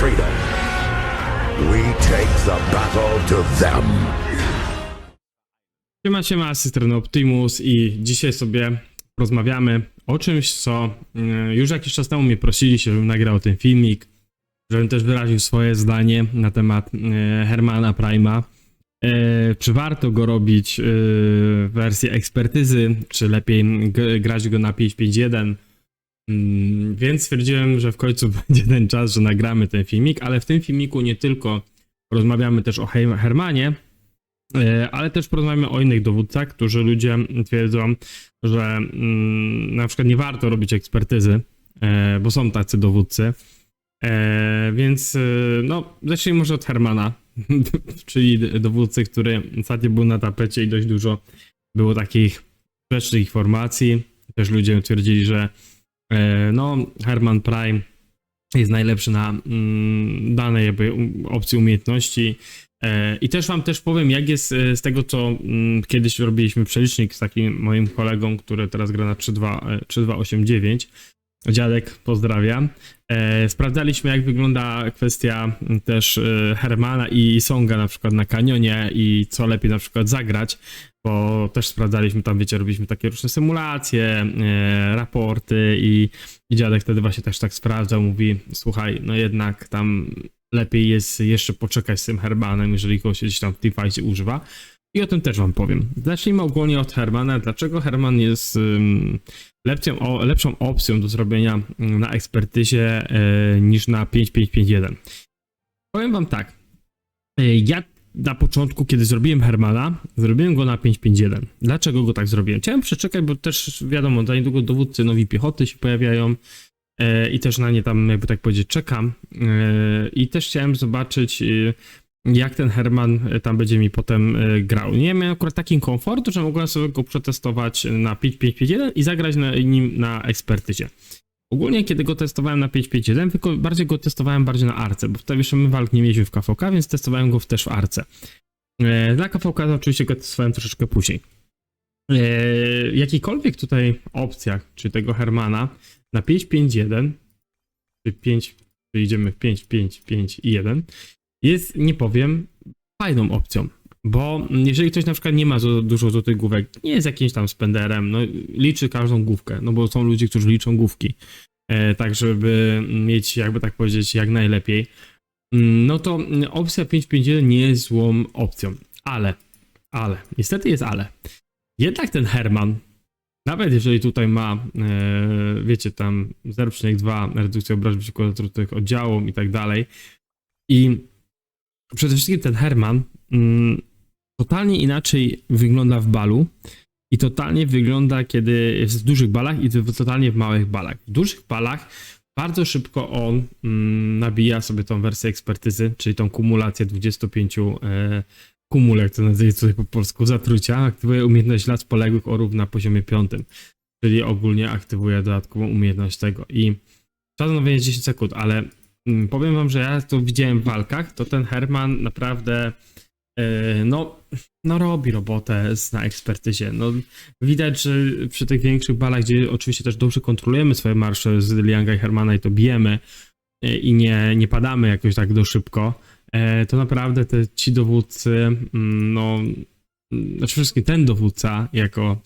freedom. We take the battle to them. Siema, asystent Optimus i dzisiaj sobie porozmawiamy o czymś, co już jakiś czas temu mnie prosiliście, żebym nagrał ten filmik, żebym też wyraził swoje zdanie na temat Hermana Prime'a. Czy warto go robić w wersji ekspertyzy, czy lepiej grać go na 5.5.1? Więc stwierdziłem, że w końcu będzie ten czas, że nagramy ten filmik, ale w tym filmiku nie tylko rozmawiamy też o Hermanie, ale też porozmawiamy o innych dowódcach, którzy ludzie twierdzą, że na przykład nie warto robić ekspertyzy, bo są tacy dowódcy. Więc no, zacznijmy może od Hermana, czyli dowódcy, który ostatnio był na tapecie i dość dużo było takich sprzecznych informacji. Też ludzie twierdzili, że no, Herman Prime jest najlepszy na danej jakby opcji umiejętności. I też wam powiem, jak jest z tego, co kiedyś robiliśmy przelicznik z takim moim kolegą, który teraz gra na 3.2.8.9. Dziadek, pozdrawiam. Sprawdzaliśmy, jak wygląda kwestia też Hermana i Songa na przykład na kanionie i co lepiej na przykład zagrać, bo też sprawdzaliśmy tam, wiecie, robiliśmy takie różne symulacje, raporty i dziadek wtedy właśnie też tak sprawdzał, mówi, słuchaj, no jednak tam lepiej jest jeszcze poczekać z tym Hermanem, jeżeli go się gdzieś tam w teamfightie używa. I o tym też wam powiem. Zacznijmy ogólnie od Hermana. Dlaczego Herman jest lepszą opcją do zrobienia na ekspertyzie niż na 5.5.5.1? Powiem wam tak. Ja na początku, kiedy zrobiłem Hermana, zrobiłem go na 5.5.1. Dlaczego go tak zrobiłem? Chciałem przeczekać, bo też wiadomo, za niedługo dowódcy nowi piechoty się pojawiają i też na nie tam, jakby tak powiedzieć, czekam. I też chciałem zobaczyć, jak ten Herman tam będzie mi potem grał. Nie miałem akurat takim komfortu, że mogłem sobie go przetestować na 5.5.5.1 i zagrać nim na ekspertyzie. Ogólnie, kiedy go testowałem na 5.5.1, tylko bardziej go testowałem na arce, bo wtedy jeszcze my walk nie mieliśmy w KVK, więc testowałem go też w arce. Dla KVK to oczywiście go testowałem troszeczkę później. Jakikolwiek tutaj opcjach, czy tego Hermana na 5.5.1, czy 5, czy idziemy w 5.5.5.1, jest, nie powiem, fajną opcją, bo jeżeli ktoś na przykład nie ma dużo złotych główek, nie jest jakimś tam spenderem, no liczy każdą główkę, no bo są ludzie, którzy liczą główki, tak żeby mieć, jakby tak powiedzieć, jak najlepiej, no to opcja 5.5.1 nie jest złą opcją, ale, niestety jest ale. Jednak ten Herman, nawet jeżeli tutaj ma, wiecie, tam 0,2 redukcja obrażeń przeciwko tych oddziałom i tak dalej, i przede wszystkim ten Herman totalnie inaczej wygląda w balu i totalnie wygląda, kiedy jest w dużych balach i totalnie w małych balach. W dużych balach bardzo szybko on nabija sobie tą wersję ekspertyzy, czyli tą kumulację 25 kumulek, to nazwijmy sobie po polsku, zatrucia, aktywuje umiejętność lat poległych orów na poziomie 5, czyli ogólnie aktywuje dodatkową umiejętność tego i czas odnowienia jest 10 sekund, ale powiem wam, że ja to widziałem w walkach, to ten Herman naprawdę no robi robotę na ekspertyzie. No, widać, że przy tych większych balach, gdzie oczywiście też dobrze kontrolujemy swoje marsze z Lianga i Hermana i to bijemy i nie padamy jakoś tak do szybko, to naprawdę ci dowódcy, no przede wszystkim ten dowódca jako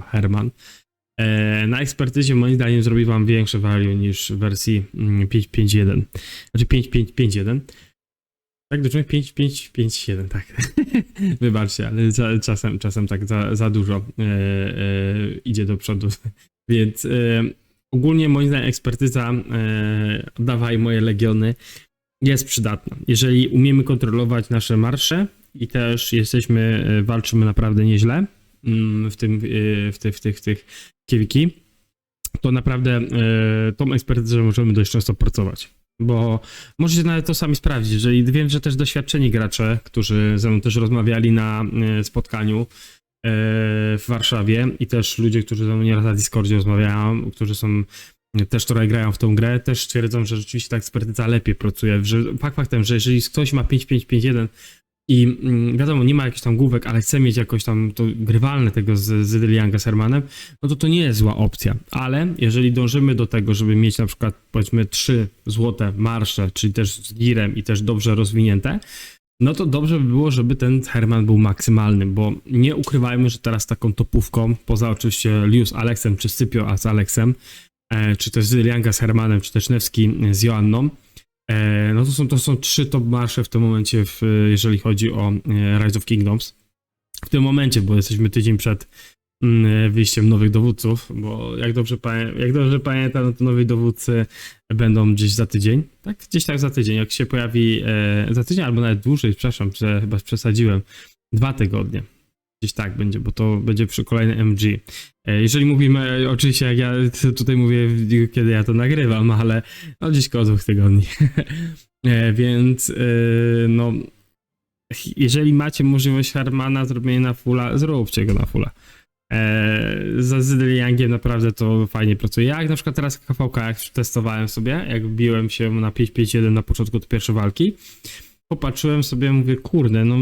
Herman, na ekspertyzie moim zdaniem zrobi wam większe value niż w wersji 5.5.1. Znaczy 5.5.5.1. Tak, do 5.5.5.1, tak. Wybaczcie, ale czasem tak za dużo idzie do przodu. Więc ogólnie moim zdaniem ekspertyza dawaj moje legiony jest przydatna. Jeżeli umiemy kontrolować nasze marsze i też walczymy naprawdę nieźle w tych kiewiki, to naprawdę tą ekspertyzę możemy dość często pracować. Bo możecie nawet to sami sprawdzić, jeżeli wiem, że też doświadczeni gracze, którzy ze mną też rozmawiali na spotkaniu w Warszawie i też ludzie, którzy ze mną nieraz na Discordzie rozmawiają, którzy są też trochę grają w tą grę, też twierdzą, że rzeczywiście ta ekspertyza lepiej pracuje. Faktem, że jeżeli ktoś ma 5.5.5.1 I wiadomo, nie ma jakichś tam główek, ale chce mieć jakoś tam to grywalne tego z Zedelianga z Hermanem, no to nie jest zła opcja. Ale jeżeli dążymy do tego, żeby mieć na przykład powiedzmy 3 złote marsze, czyli też z girem i też dobrze rozwinięte, no to dobrze by było, żeby ten Herman był maksymalny, bo nie ukrywajmy, że teraz taką topówką, poza oczywiście Liu z Alexem, czy Scipio z Alexem, czy też Zedelianga z Hermanem, czy też Nevski z Joanną, no to są 3 top marsze w tym momencie, jeżeli chodzi o Rise of Kingdoms. W tym momencie, bo jesteśmy tydzień przed wyjściem nowych dowódców, bo jak dobrze pamiętam, no to nowi dowódcy będą gdzieś za tydzień, tak? Gdzieś tak za tydzień, jak się pojawi za tydzień, albo nawet dłużej, przepraszam, chyba przesadziłem, 2 tygodnie. Gdzieś tak będzie, bo to będzie przy kolejnym MG. Jeżeli mówimy, oczywiście jak ja tutaj mówię, kiedy ja to nagrywam, ale no gdzieś koło 2 tygodni. Więc no, jeżeli macie możliwość Hermana zrobienia na fulla, zróbcie go na fulla. Za Zedeliangiem naprawdę to fajnie pracuje. Jak na przykład teraz KVK, jak testowałem sobie, jak biłem się na 5-5-1 na początku do pierwszej walki, popatrzyłem sobie, mówię, kurde, no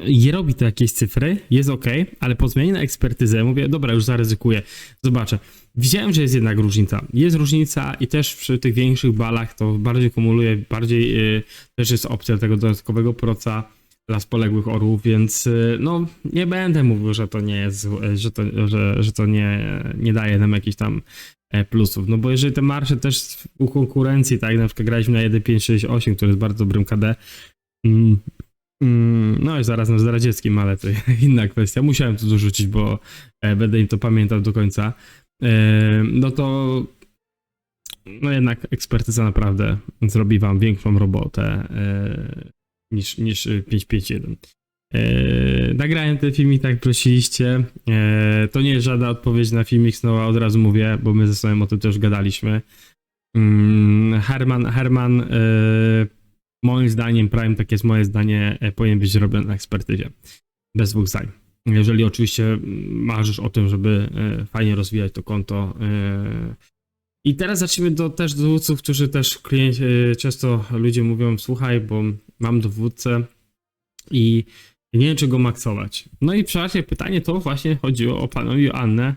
nie robi to jakieś cyfry, jest ok, ale po zmianie na ekspertyzę mówię, dobra, już zaryzykuję, zobaczę. Widziałem, że jest jednak różnica. Jest różnica i też przy tych większych balach to bardziej kumuluje, bardziej też jest opcja tego dodatkowego proca dla spoległych orłów, więc no nie będę mówił, że to nie jest, że to nie daje nam jakichś tam plusów, no bo jeżeli te marsze też u konkurencji, tak, na przykład graliśmy na 1.568, który jest bardzo dobrym KD, no i zaraz na zdradzieckim, ale to inna kwestia. Musiałem to dorzucić, bo będę im to pamiętał do końca. No to no jednak ekspertyza naprawdę zrobi wam większą robotę niż 551. Nagrałem ten filmik, tak jak prosiliście. To nie jest żadna odpowiedź na filmik Snowa, od razu mówię, bo my ze sobą o tym też gadaliśmy. Herman moim zdaniem, Prime, tak jest moje zdanie, powinien być robiony na ekspertyzie. Bez dwóch zdań. Jeżeli oczywiście marzysz o tym, żeby fajnie rozwijać to konto. I teraz zacznijmy też dowódców, którzy też klienci, często ludzie mówią, słuchaj, bo mam dowódcę i nie wiem, czy go maksować. No i przeważnie pytanie to właśnie chodziło o panią Joannę,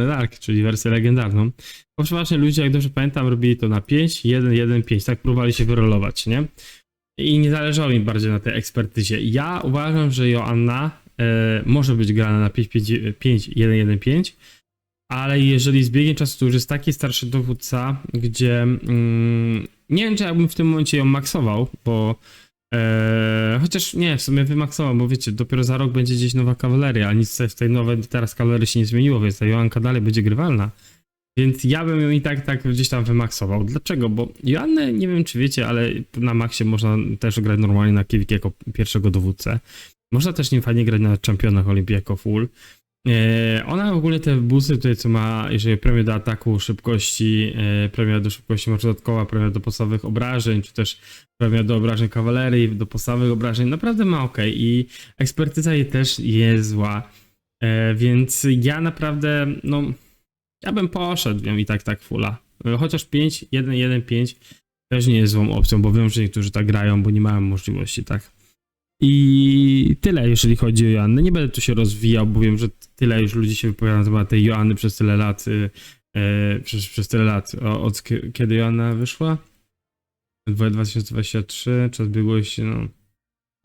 Dark, czyli wersję legendarną. Bo przeważnie ludzie, jak dobrze pamiętam, robili to na 5, 1, 1, 5, tak próbowali się wyrolować, nie? I nie zależało mi bardziej na tej ekspertyzie. Ja uważam, że Joanna może być grana na 5, 5, 5, 1, 1, 5, ale jeżeli z biegiem czasu to już jest taki starszy dowódca, gdzie nie wiem, czy ja bym w tym momencie ją maksował, bo chociaż nie, w sumie wymaksował, bo wiecie, dopiero za rok będzie gdzieś nowa kawaleria, a nic w tej nowej teraz kawalerii się nie zmieniło, więc ta Joanka dalej będzie grywalna. Więc ja bym ją i tak gdzieś tam wymaksował. Dlaczego? Bo Joannę, nie wiem czy wiecie, ale na maksie można też grać normalnie na Kiewik jako pierwszego dowódcę. Można też nim fajnie grać na czempionach Olimpii jako full. Ona ogólnie te busy tutaj, co ma, jeżeli premię do ataku, szybkości, premia do szybkości dodatkowa, premia do podstawowych obrażeń, czy też premia do obrażeń kawalerii, do podstawowych obrażeń, naprawdę ma ok i ekspertyza jej też jest zła, więc ja naprawdę, no, ja bym poszedł ją i tak fulla, chociaż 5, 1, 1, 5 też nie jest złą opcją, bo wiem, że niektórzy tak grają, bo nie mają możliwości, tak. I tyle, jeżeli chodzi o Joannę. Nie będę tu się rozwijał, bo wiem, że tyle już ludzi się wypowiada na temat tej Joanny przez tyle lat. Przez tyle lat. Od kiedy Joanna wyszła? 2023, czas biegłości, no.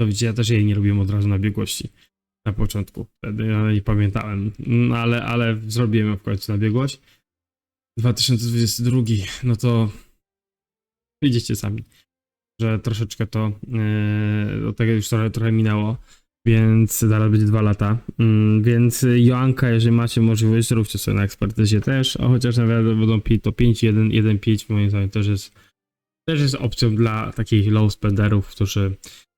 To widzicie, ja też jej nie robiłem od razu na biegłości. Na początku. Wtedy ja nie pamiętałem. No, ale zrobiłem ją w końcu na biegłość. 2022, no to widzicie sami, że troszeczkę to od tego już trochę minęło, więc zaraz będzie 2 lata. Więc Joanka, jeżeli macie możliwość, zróbcie sobie na ekspertyzie też, a chociaż nawet będą to 5, 1, 1, 5, moim zdaniem też jest opcją dla takich low spenderów,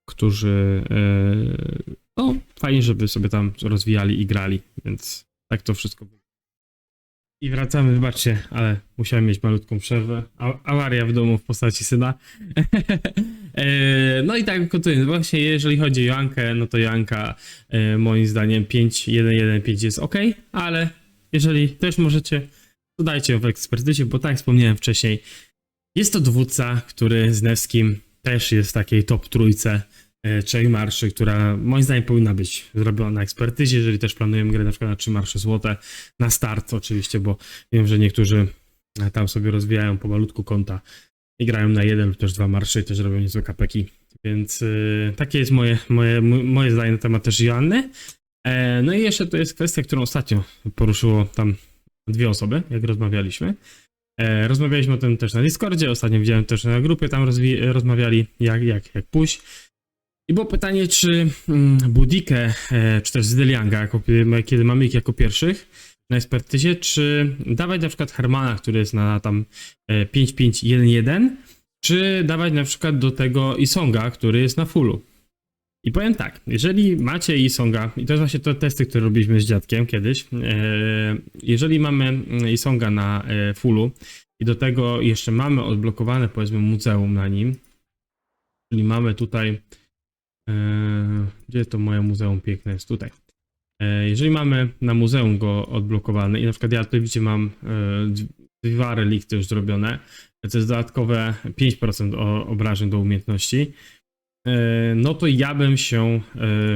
którzy no fajnie, żeby sobie tam rozwijali i grali, więc tak to wszystko było. I wracamy, wybaczcie, ale musiałem mieć malutką przerwę. Awaria w domu w postaci syna. No i tak kontynuuję. Właśnie jeżeli chodzi o Joankę, no to Joanka moim zdaniem 5.1.1.5 jest ok, ale jeżeli też możecie, to dajcie ją w ekspertyzie, bo tak jak wspomniałem wcześniej, jest to dowódca, który z Nevskim też jest w takiej top trójce trzech marszy, która moim zdaniem powinna być zrobiona na ekspertyzie, jeżeli też planujemy grę na przykład na 3 marsze złote, na start oczywiście, bo wiem, że niektórzy tam sobie rozwijają pomalutku konta i grają na 1 lub też 2 marsze i też robią niezłe kapeki, więc takie jest moje zdanie na temat też Joanny. No i jeszcze to jest kwestia, którą ostatnio poruszyło tam 2 osoby, jak rozmawialiśmy. Rozmawialiśmy o tym też na Discordzie, ostatnio widziałem też na grupie, tam rozmawiali jak pójść. I było pytanie, czy Budikę, czy też Zedelianga, kiedy mamy ich jako pierwszych na ekspertyzie, czy dawać na przykład Hermana, który jest na tam 5-5-1-1, czy dawać na przykład do tego Isonga, który jest na fullu. I powiem tak, jeżeli macie Isonga, i to jest właśnie te testy, które robiliśmy z dziadkiem kiedyś, jeżeli mamy Isonga na fullu i do tego jeszcze mamy odblokowane powiedzmy muzeum na nim, czyli mamy tutaj, gdzie to moje muzeum piękne jest? Tutaj. Jeżeli mamy na muzeum go odblokowany i na przykład ja tutaj widzicie mam 2 relikty już zrobione, to jest dodatkowe 5% obrażeń do umiejętności, no to ja bym się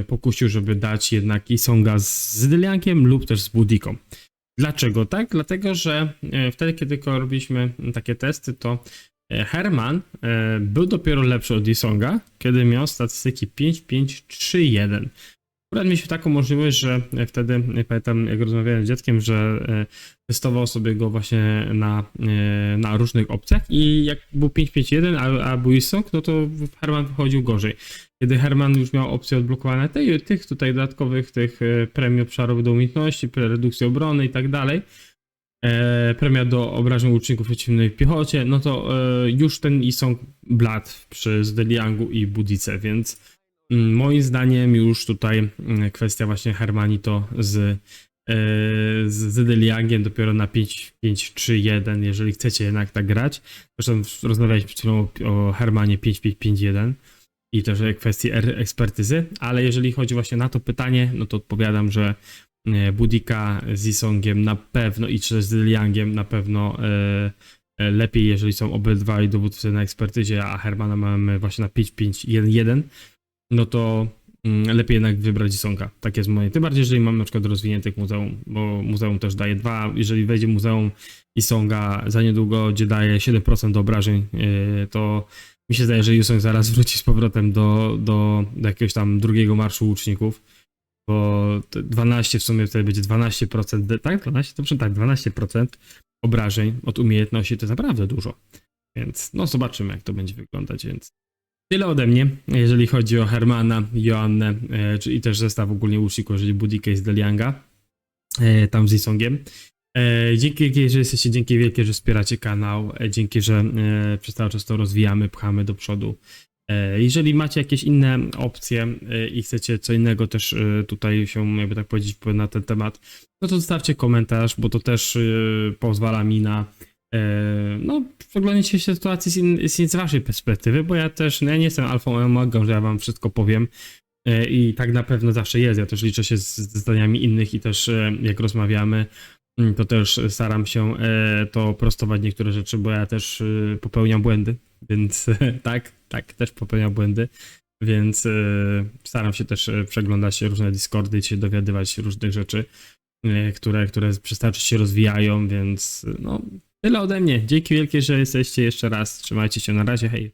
pokusił, żeby dać jednak Isonga z Zedeliankiem lub też z Budiką. Dlaczego tak? Dlatego, że wtedy, kiedy robiliśmy takie testy, to Herman był dopiero lepszy od Isonga, kiedy miał statystyki 5-5-3-1. Akurat mieliśmy taką możliwość, że wtedy, pamiętam jak rozmawiałem z dzieckiem, że testował sobie go właśnie na różnych opcjach i jak był 5-5-1, a był Isong, no to Herman wychodził gorzej. Kiedy Herman już miał opcje odblokowane tych tutaj dodatkowych, tych premii obszarowych do umiejętności, redukcji obrony i tak dalej, premia do obrażeń łuczników przeciwnej piechocie, no to już ten Isong bladł przy Zedeliangu i Budice, więc moim zdaniem już tutaj kwestia właśnie Hermanito z Zedeliangiem dopiero na 5-5-3-1, jeżeli chcecie jednak tak grać. Zresztą rozmawialiśmy przed chwilą o Hermanie 5-5-5-1 i też kwestii ekspertyzy, ale jeżeli chodzi właśnie na to pytanie, no to odpowiadam, że Budika z Isongiem na pewno i czy z Zedeliangiem na pewno lepiej, jeżeli są obydwaj dowódcy na ekspertyzie, a Hermana mamy właśnie na 5-5-1-1, no to lepiej jednak wybrać Isonga. Tak jest moje. Tym bardziej, jeżeli mam na przykład rozwiniętych muzeum, bo muzeum też daje 2. Jeżeli wejdzie muzeum Isonga za niedługo, gdzie daje 7% do obrażeń, to mi się zdaje, że Isong zaraz wróci z powrotem do jakiegoś tam drugiego marszu łuczników, bo 12 w sumie wtedy będzie 12%, tak? 12? Dobrze, tak, 12% obrażeń od umiejętności to jest naprawdę dużo. Więc no zobaczymy, jak to będzie wyglądać, więc tyle ode mnie, jeżeli chodzi o Hermana, Joannę, i też zestaw ogólnie łuczników, jeżeli Budikę i Zedelianga, tam z Isongiem. Dzięki wielkie, że jesteście, dzięki wielkie, że wspieracie kanał, dzięki, że przez cały czas to rozwijamy, pchamy do przodu. Jeżeli macie jakieś inne opcje i chcecie co innego też tutaj się, jakby tak powiedzieć, na ten temat, no to zostawcie komentarz, bo to też pozwala mi na no, przeglądnięcie się sytuacji z waszej perspektywy, bo ja też, ja nie jestem alfą omegą, że ja wam wszystko powiem i tak na pewno zawsze jest, ja też liczę się z zdaniami innych i też jak rozmawiamy, to też staram się to prostować niektóre rzeczy, bo ja też popełniam błędy, więc tak, też popełniam błędy, więc staram się też przeglądać różne Discordy i się dowiadywać różnych rzeczy, które przez cały czas się rozwijają, więc no tyle ode mnie. Dzięki wielkie, że jesteście jeszcze raz. Trzymajcie się, na razie, hej.